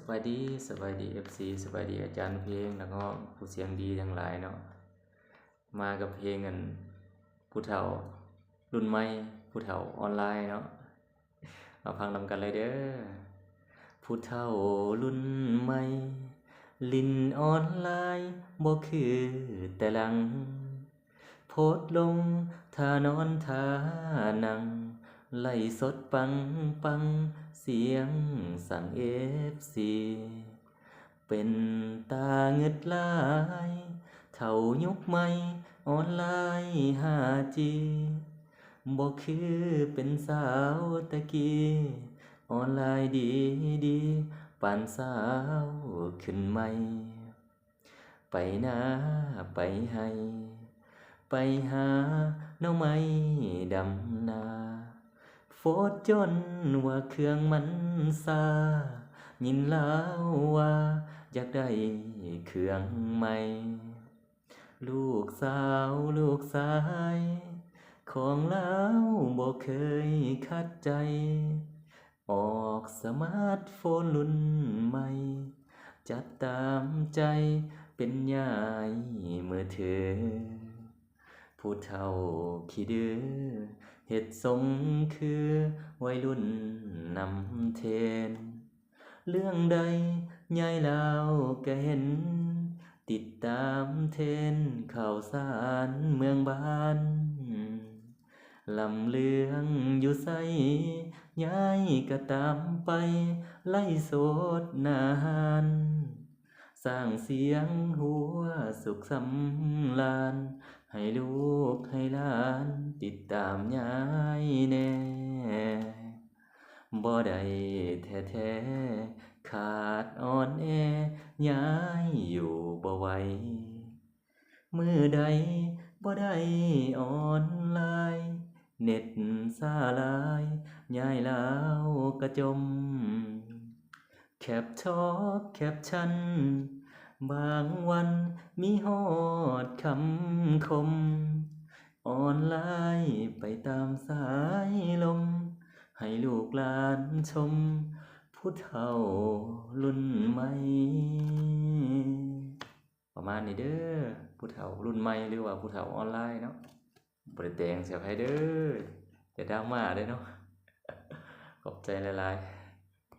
สบายดีสบายดีสบายดีอาจารย์เพลงแล้วก็ผู้เสียงดีทั้งหลายเนาะมากับเพลงกันผู้เฒ่ารุ่นใหม่ผู้เฒ่าออนไลน์เนาะมาฟังนำกันเลยเด้อผู้เฒ่ารุ่นใหม่ลิ้นออนไลน์บ่คือแต่หลังโพสต์ลงท่านอนท่านั่งไล่สดปังเสียงสั่งFCเป็นตาเงึดหลายเท่ายุคใหม่ออนไลน์ 5G บ่คือเป็นสาวตะกี้ออนไลน์ดีปานสาวขึ้นใหม่ไปนาไปให้ไปหาหน่อไม้ดำนาโฟดจนว่าเครื่องมันซายินลาวว่าอยากได้เครื่องใหม่ลูกสาวลูกสายของลาวบ่เคยขัดใจออกสมาร์ทโฟนรุ่นใหม่จัดตามใจเป็นยายมือถือผู้เฒ่าขี้ดื้อเฮ็ดทรงคือวัยรุ่นนำเทรนเรื่องใดยายลาวก็เห็นติดตามเทรนข่าวสารเมืองบ้านลำเลืองอยู่ไสยายก็ตามไปไล่โสดหน้าห้านสร้างเสียงหัวสุขสำราญให้ลูกให้หลานติดตามยายแน่บ่ได้แท้ขาดอ่อนแอยายอยู่บ่ไหวมื้อใดบ่ได้ออนไลน์เน็ตสาลายยายลาวกระจมแคปช็อปแคปชั่นบางวันมีฮอดคำคมออนไลน์ไปตามสายลมให้ลูกหลานชมผู้เฒ่ารุ่นใหม่ประมาณนี้เด้อผู้เฒ่ารุ่นใหม่หรือว่าผู้เฒ่าออนไลน์เนาะบ่ได้แต่งเสียไผเด้ออย่าดราม่าเด้อเนาะขอบใจหลายๆ